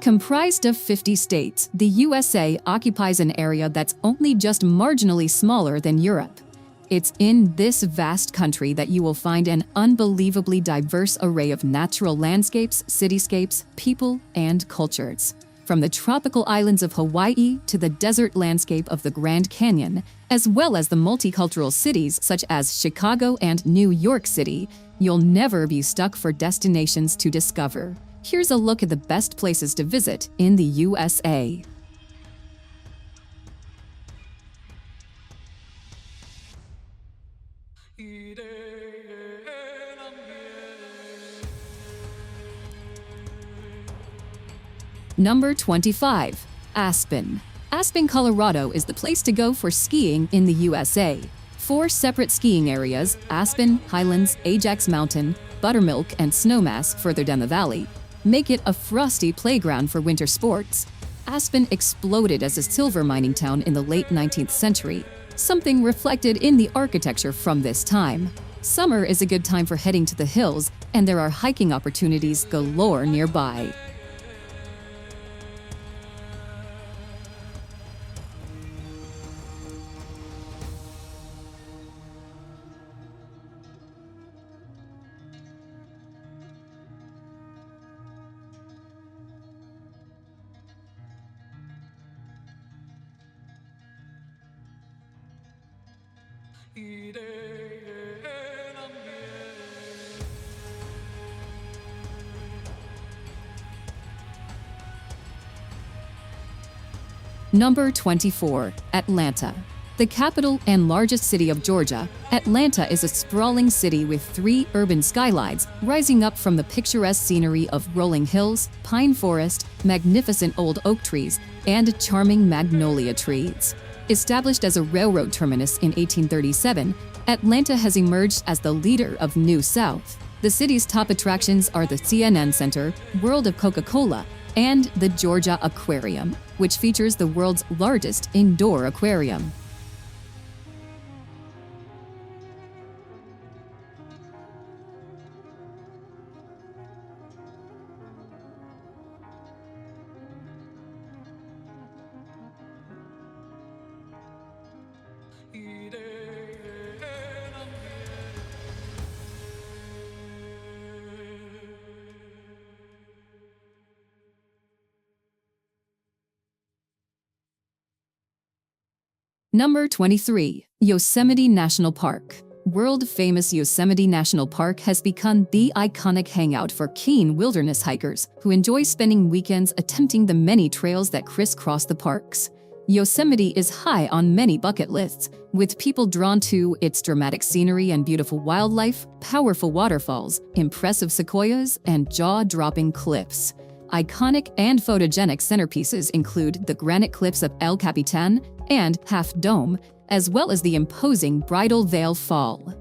Comprised of 50 states, the USA occupies an area that's only just marginally smaller than Europe. It's in this vast country that you will find an unbelievably diverse array of natural landscapes, cityscapes, people, and cultures. From the tropical islands of Hawaii to the desert landscape of the Grand Canyon, as well as the multicultural cities such as Chicago and New York City, you'll never be stuck for destinations to discover. Here's a look at the best places to visit in the USA. Number 25. Aspen. Aspen, Colorado is the place to go for skiing in the USA. 4 separate skiing areas, Aspen, Highlands, Ajax Mountain, Buttermilk, and Snowmass further down the valley, make it a frosty playground for winter sports. Aspen exploded as a silver mining town in the late 19th century, something reflected in the architecture from this time. Summer is a good time for heading to the hills, and there are hiking opportunities galore nearby. Number 24. Atlanta. The capital and largest city of Georgia, Atlanta is a sprawling city with 3 urban skylines rising up from the picturesque scenery of rolling hills, pine forest, magnificent old oak trees, and charming magnolia trees. Established as a railroad terminus in 1837, Atlanta has emerged as the leader of New South. The city's top attractions are the CNN Center, World of Coca-Cola, and the Georgia Aquarium, which features the world's largest indoor aquarium. Number 23. Yosemite National Park. World-famous Yosemite National Park has become the iconic hangout for keen wilderness hikers who enjoy spending weekends attempting the many trails that crisscross the parks. Yosemite is high on many bucket lists, with people drawn to its dramatic scenery and beautiful wildlife, powerful waterfalls, impressive sequoias, and jaw-dropping cliffs. Iconic and photogenic centerpieces include the granite cliffs of El Capitan and Half Dome, as well as the imposing Bridal Veil Fall.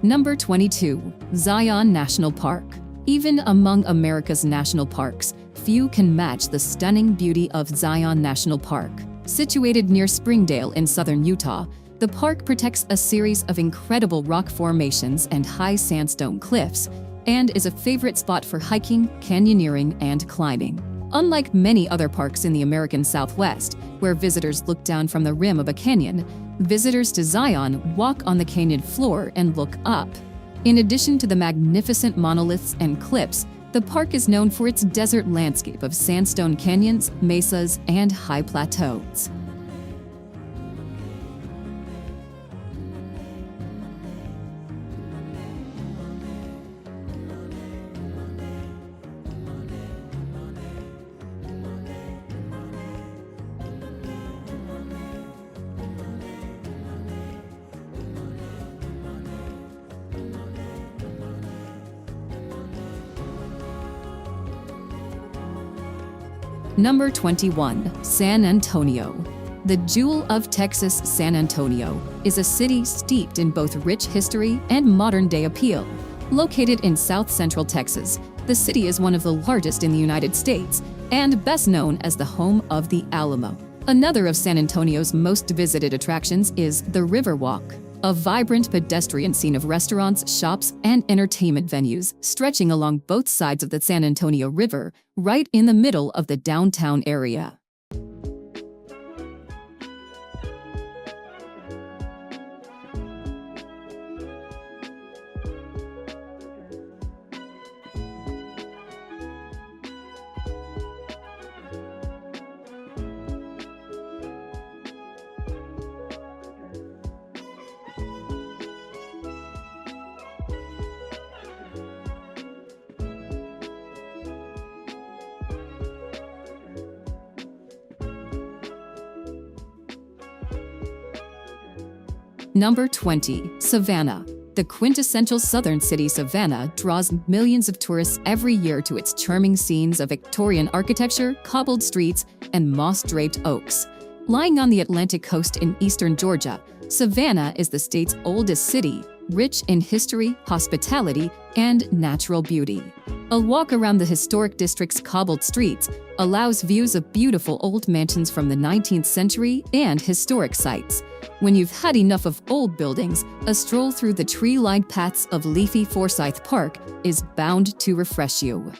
Number 22. Zion National Park. Even among America's national parks, few can match the stunning beauty of Zion National Park. Situated near Springdale in southern Utah, the park protects a series of incredible rock formations and high sandstone cliffs, and is a favorite spot for hiking, canyoneering, and climbing. Unlike many other parks in the American Southwest, where visitors look down from the rim of a canyon, visitors to Zion walk on the canyon floor and look up. In addition to the magnificent monoliths and cliffs, the park is known for its desert landscape of sandstone canyons, mesas, and high plateaus. Number 21. San Antonio. The jewel of Texas, San Antonio is a city steeped in both rich history and modern-day appeal. Located in south-central Texas, the city is one of the largest in the United States and best known as the home of the Alamo. Another of San Antonio's most visited attractions is the Riverwalk, a vibrant pedestrian scene of restaurants, shops, and entertainment venues stretching along both sides of the San Antonio River, right in the middle of the downtown area. Number 20. Savannah. The quintessential southern city Savannah draws millions of tourists every year to its charming scenes of Victorian architecture, cobbled streets, and moss-draped oaks. Lying on the Atlantic coast in eastern Georgia, Savannah is the state's oldest city, rich in history, hospitality, and natural beauty. A walk around the historic district's cobbled streets allows views of beautiful old mansions from the 19th century and historic sites. When you've had enough of old buildings, a stroll through the tree-lined paths of leafy Forsyth Park is bound to refresh you.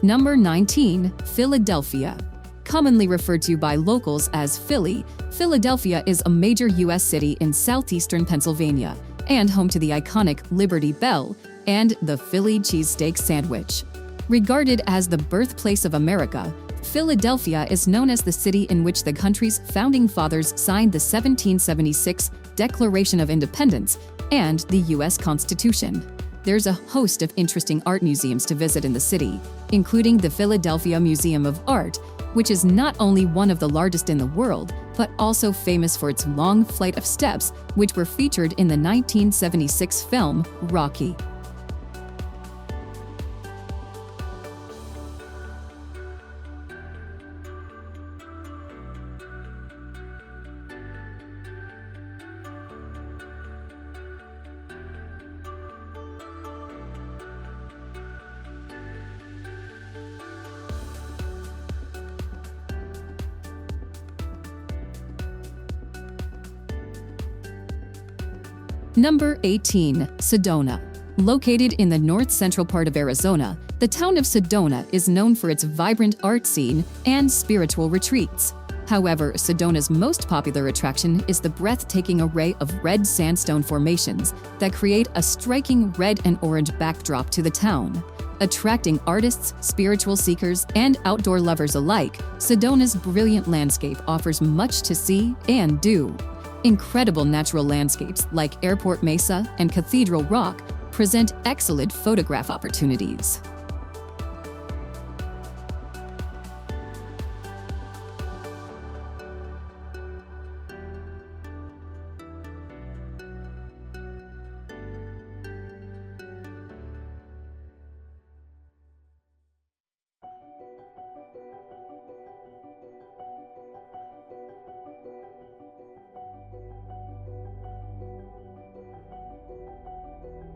Number 19. Philadelphia. Commonly referred to by locals as Philly, Philadelphia is a major U.S. city in southeastern Pennsylvania and home to the iconic Liberty Bell and the Philly cheesesteak sandwich. Regarded as the birthplace of America, Philadelphia is known as the city in which the country's founding fathers signed the 1776 Declaration of Independence and the U.S. Constitution. There's a host of interesting art museums to visit in the city, including the Philadelphia Museum of Art, which is not only one of the largest in the world, but also famous for its long flight of steps, which were featured in the 1976 film Rocky. Number 18. Sedona. Located in the north-central part of Arizona, the town of Sedona is known for its vibrant art scene and spiritual retreats. However, Sedona's most popular attraction is the breathtaking array of red sandstone formations that create a striking red and orange backdrop to the town. Attracting artists, spiritual seekers, and outdoor lovers alike, Sedona's brilliant landscape offers much to see and do. Incredible natural landscapes like Airport Mesa and Cathedral Rock present excellent photograph opportunities.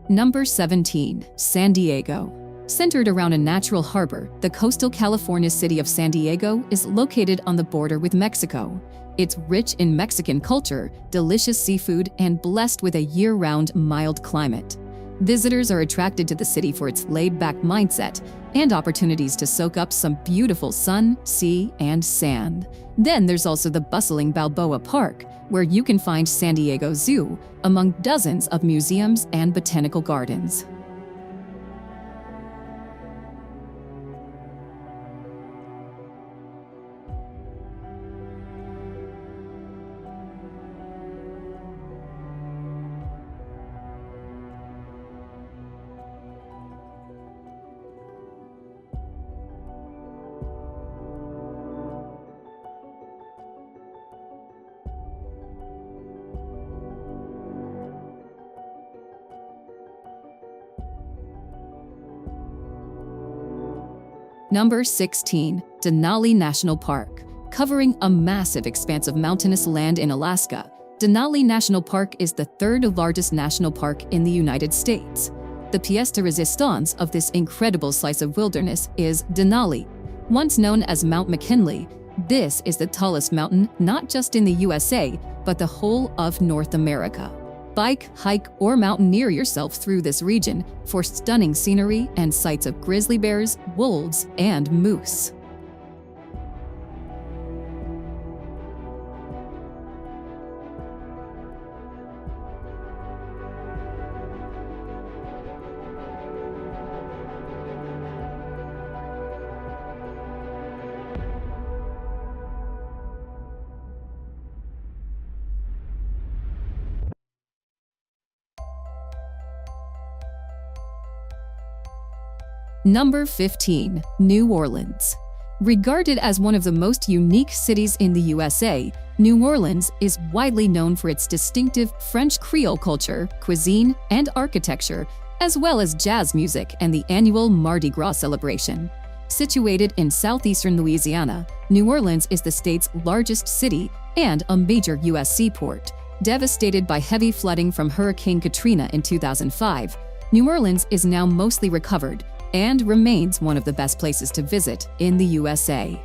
Number 17. San Diego. Centered around a natural harbor, the coastal California city of San Diego is located on the border with Mexico. It's rich in Mexican culture, delicious seafood, and blessed with a year-round mild climate. Visitors are attracted to the city for its laid-back mindset and opportunities to soak up some beautiful sun, sea, and sand. Then there's also the bustling Balboa Park, where you can find San Diego Zoo, among dozens of museums and botanical gardens. Number 16. Denali National Park. Covering a massive expanse of mountainous land in Alaska, Denali National Park is the third largest national park in the United States. The pièce de résistance of this incredible slice of wilderness is Denali. Once known as Mount McKinley, this is the tallest mountain not just in the USA, but the whole of North America. Bike, hike, or mountaineer yourself through this region for stunning scenery and sights of grizzly bears, wolves, and moose. Number 15. New Orleans. Regarded as one of the most unique cities in the USA, New Orleans is widely known for its distinctive French Creole culture, cuisine, and architecture, as well as jazz music and the annual Mardi Gras celebration. Situated in southeastern Louisiana, New Orleans is the state's largest city and a major U.S. seaport. Devastated by heavy flooding from Hurricane Katrina in 2005, New Orleans is now mostly recovered and remains one of the best places to visit in the USA.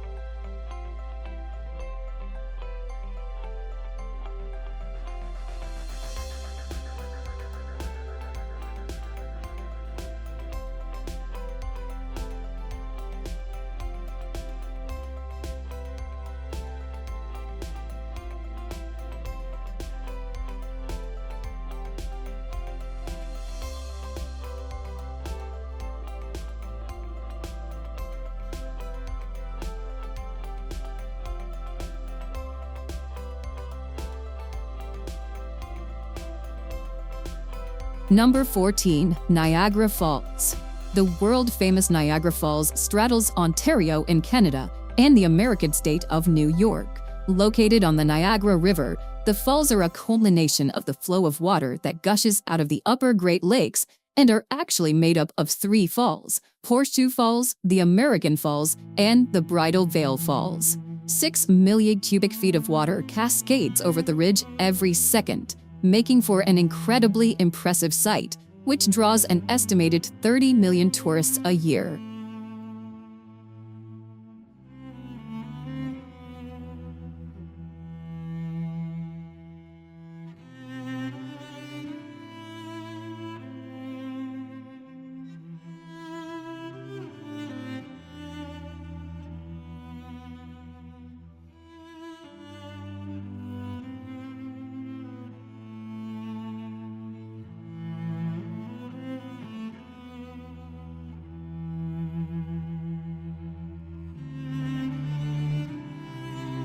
Number 14. Niagara Falls. The world-famous Niagara Falls straddles Ontario in Canada and the American state of New York. Located on the Niagara River, the falls are a culmination of the flow of water that gushes out of the upper Great Lakes and are actually made up of 3 falls: Horseshoe Falls, the American Falls, and the Bridal Veil Falls. 6 million cubic feet of water cascades over the ridge every second, making for an incredibly impressive sight, which draws an estimated 30 million tourists a year.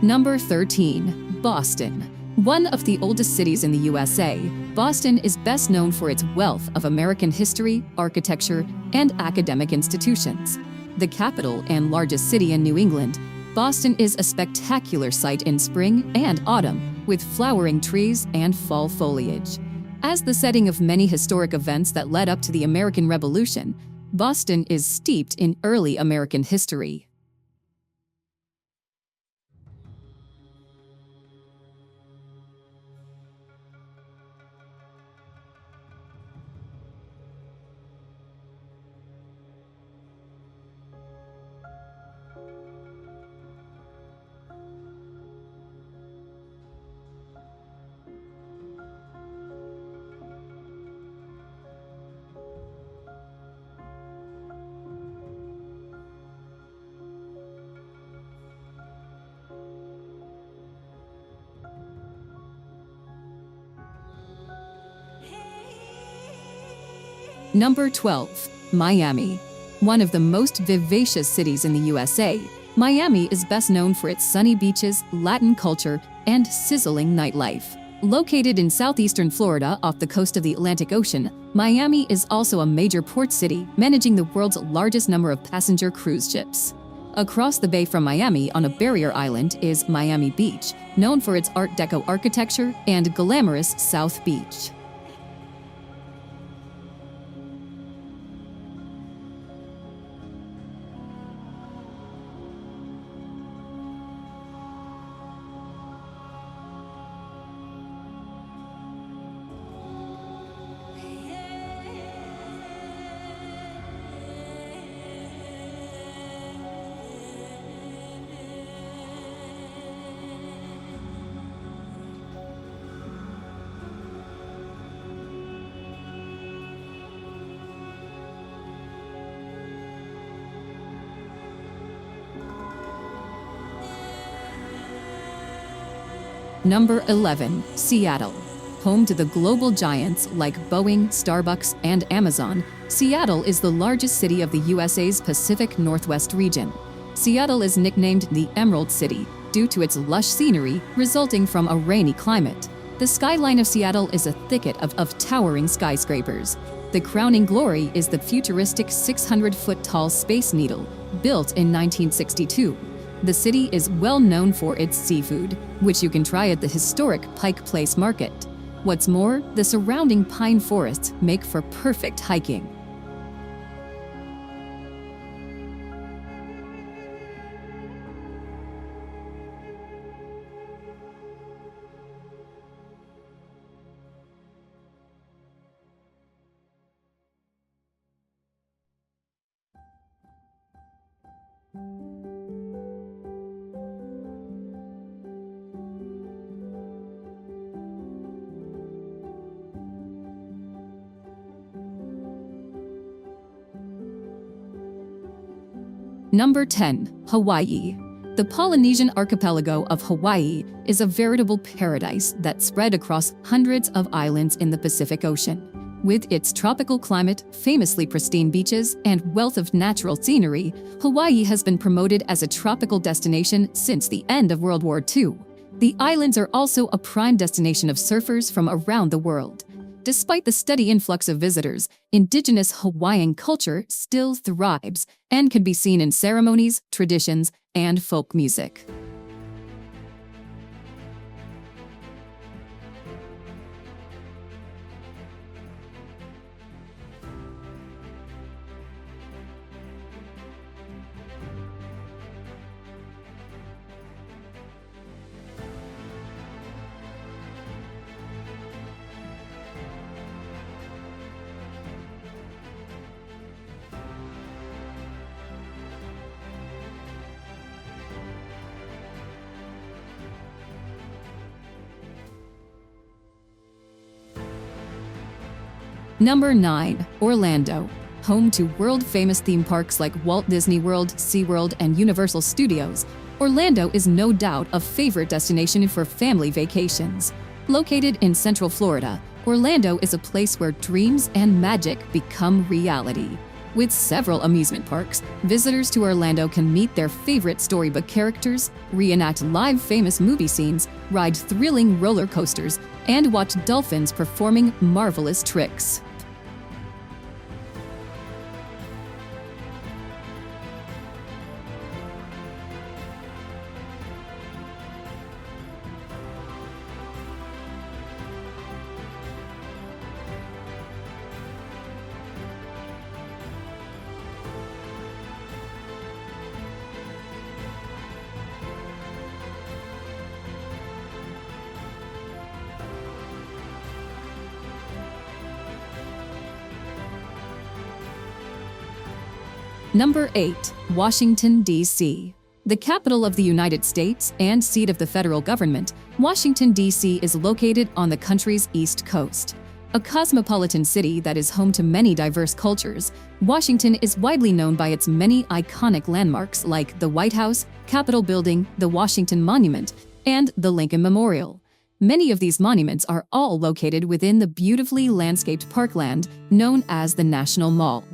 Number 13. Boston. One of the oldest cities in the USA, Boston is best known for its wealth of American history, architecture, and academic institutions. The capital and largest city in New England, Boston is a spectacular sight in spring and autumn, with flowering trees and fall foliage. As the setting of many historic events that led up to the American Revolution, Boston is steeped in early American history. Number 12. Miami. One of the most vivacious cities in the USA, Miami is best known for its sunny beaches, Latin culture, and sizzling nightlife. Located in southeastern Florida off the coast of the Atlantic Ocean, Miami is also a major port city, managing the world's largest number of passenger cruise ships. Across the bay from Miami on a barrier island is Miami Beach, known for its Art Deco architecture and glamorous South Beach. Number 11. Seattle. Home to the global giants like Boeing, Starbucks, and Amazon, Seattle is the largest city of the USA's Pacific Northwest region. Seattle is nicknamed the Emerald City due to its lush scenery resulting from a rainy climate. The skyline of Seattle is a thicket of towering skyscrapers. The crowning glory is the futuristic 600-foot-tall Space Needle, built in 1962. The city is well known for its seafood, which you can try at the historic Pike Place Market. What's more, the surrounding pine forests make for perfect hiking. Number 10. Hawaii. The Polynesian archipelago of Hawaii is a veritable paradise that spread across hundreds of islands in the Pacific Ocean. With its tropical climate, famously pristine beaches, and wealth of natural scenery, Hawaii has been promoted as a tropical destination since the end of World War II. The islands are also a prime destination of surfers from around the world. Despite the steady influx of visitors, indigenous Hawaiian culture still thrives and can be seen in ceremonies, traditions, and folk music. Number 9. Orlando. Home to world-famous theme parks like Walt Disney World, SeaWorld, and Universal Studios, Orlando is no doubt a favorite destination for family vacations. Located in Central Florida, Orlando is a place where dreams and magic become reality. With several amusement parks, visitors to Orlando can meet their favorite storybook characters, reenact live famous movie scenes, ride thrilling roller coasters, and watch dolphins performing marvelous tricks. Number 8. Washington, D.C. The capital of the United States and seat of the federal government, Washington, D.C. is located on the country's East Coast. A cosmopolitan city that is home to many diverse cultures, Washington is widely known by its many iconic landmarks like the White House, Capitol Building, the Washington Monument, and the Lincoln Memorial. Many of these monuments are all located within the beautifully landscaped parkland known as the National Mall.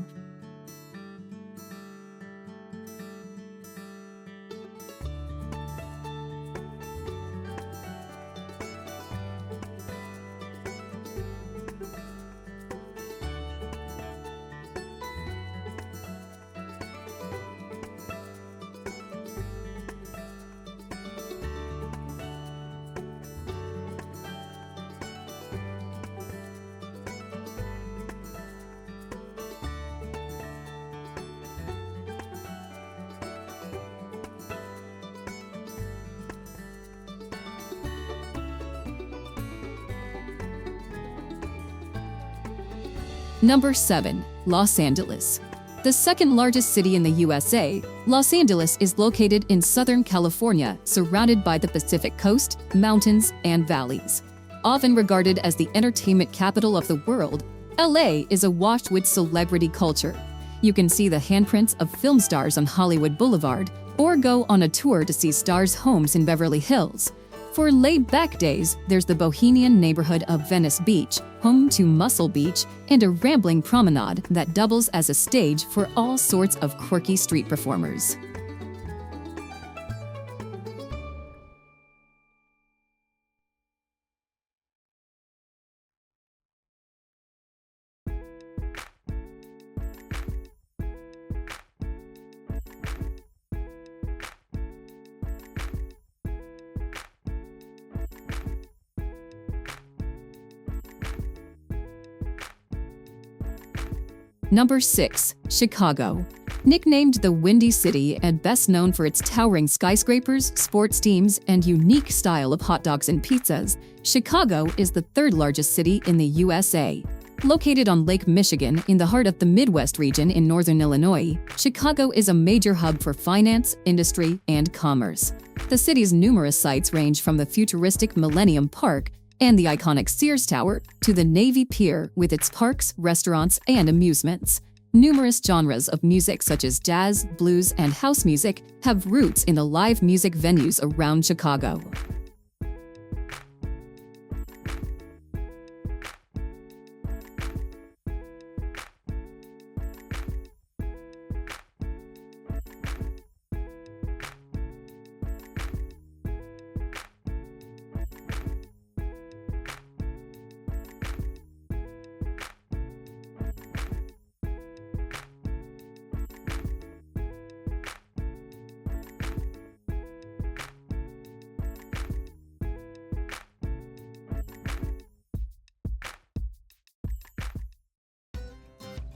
Number 7. Los Angeles. The second largest city in the USA, Los Angeles is located in Southern California, surrounded by the Pacific Coast, mountains, and valleys. Often regarded as the entertainment capital of the world, LA is awash with celebrity culture. You can see the handprints of film stars on Hollywood Boulevard, or go on a tour to see stars' homes in Beverly Hills. For laid-back days, there's the bohemian neighborhood of Venice Beach, home to Muscle Beach, and a rambling promenade that doubles as a stage for all sorts of quirky street performers. Number 6. Chicago. Nicknamed the Windy City and best known for its towering skyscrapers, sports teams, and unique style of hot dogs and pizzas, Chicago is the third largest city in the USA. Located on Lake Michigan in the heart of the Midwest region in northern Illinois, Chicago is a major hub for finance, industry, and commerce. The city's numerous sites range from the futuristic Millennium Park and the iconic Sears Tower to the Navy Pier with its parks, restaurants, and amusements. Numerous genres of music such as jazz, blues, and house music have roots in the live music venues around Chicago.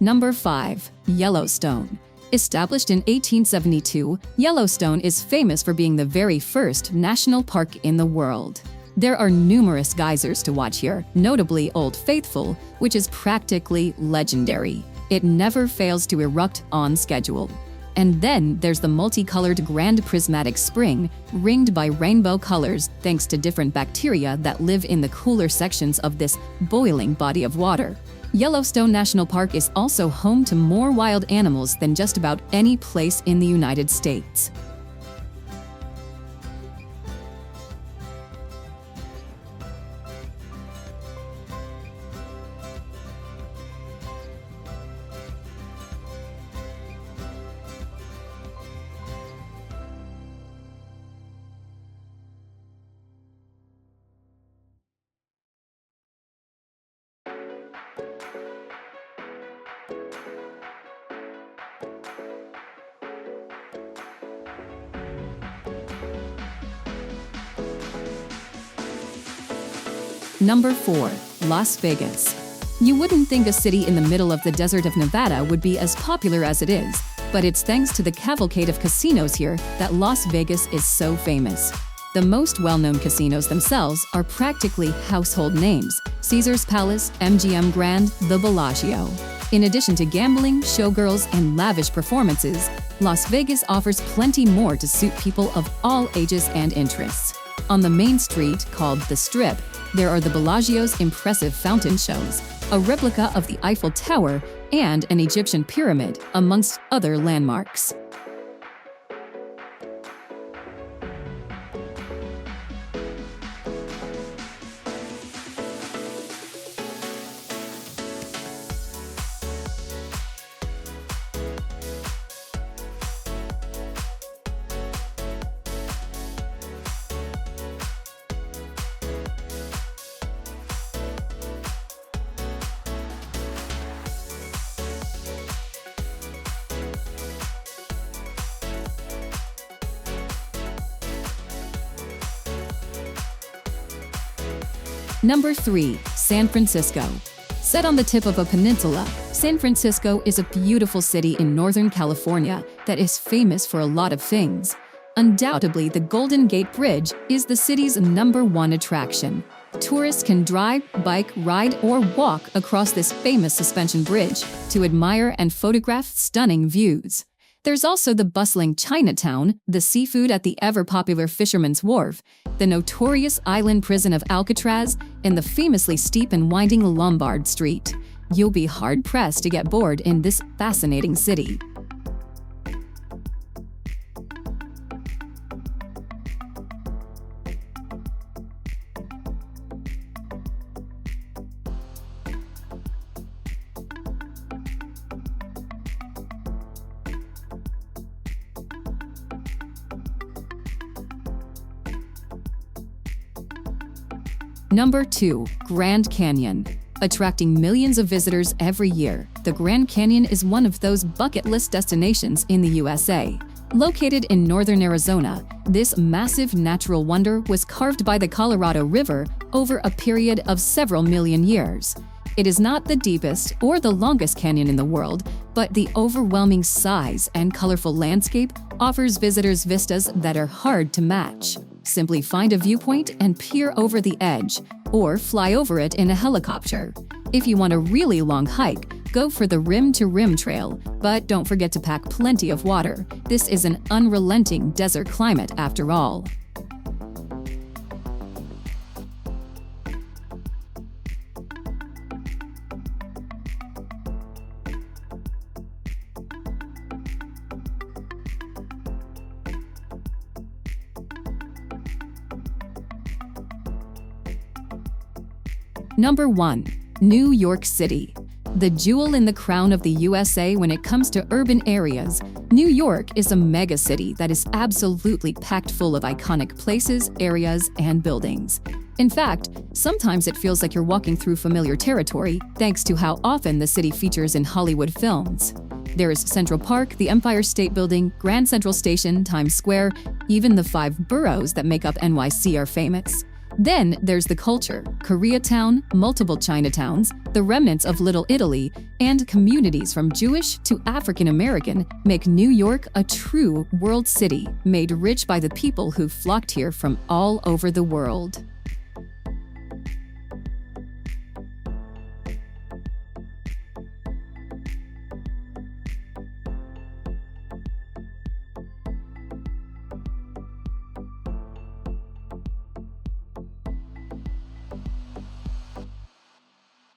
Number 5. Yellowstone. Established in 1872, Yellowstone is famous for being the very first national park in the world. There are numerous geysers to watch here, notably Old Faithful, which is practically legendary. It never fails to erupt on schedule. And then there's the multicolored Grand Prismatic Spring, ringed by rainbow colors thanks to different bacteria that live in the cooler sections of this boiling body of water. Yellowstone National Park is also home to more wild animals than just about any place in the United States. Number 4. Las Vegas. You wouldn't think a city in the middle of the desert of Nevada would be as popular as it is, but it's thanks to the cavalcade of casinos here that Las Vegas is so famous. The most well-known casinos themselves are practically household names: Caesars Palace, MGM Grand, the Bellagio. In addition to gambling, showgirls, and lavish performances, Las Vegas offers plenty more to suit people of all ages and interests. On the main street, called the Strip, there are the Bellagio's impressive fountain shows, a replica of the Eiffel Tower, and an Egyptian pyramid, amongst other landmarks. Number 3. San Francisco. Set on the tip of a peninsula, San Francisco is a beautiful city in Northern California that is famous for a lot of things. Undoubtedly, the Golden Gate Bridge is the city's #1 attraction. Tourists can drive, bike, ride, or walk across this famous suspension bridge to admire and photograph stunning views. There's also the bustling Chinatown, the seafood at the ever-popular Fisherman's Wharf, the notorious island prison of Alcatraz, and the famously steep and winding Lombard Street. You'll be hard-pressed to get bored in this fascinating city. Number 2. Grand Canyon. Attracting millions of visitors every year, the Grand Canyon is one of those bucket list destinations in the USA. Located in northern Arizona, this massive natural wonder was carved by the Colorado River over a period of several million years. It is not the deepest or the longest canyon in the world, but the overwhelming size and colorful landscape offers visitors vistas that are hard to match. Simply find a viewpoint and peer over the edge, or fly over it in a helicopter. If you want a really long hike, go for the Rim to Rim Trail, but don't forget to pack plenty of water. This is an unrelenting desert climate after all. Number 1. New York City. The jewel in the crown of the USA when it comes to urban areas, New York is a mega city that is absolutely packed full of iconic places, areas, and buildings. In fact, sometimes it feels like you're walking through familiar territory thanks to how often the city features in Hollywood films. There is Central Park, the Empire State Building, Grand Central Station, Times Square, even the 5 boroughs that make up NYC are famous. Then there's the culture: Koreatown, multiple Chinatowns, the remnants of Little Italy, and communities from Jewish to African American make New York a true world city, made rich by the people who flocked here from all over the world.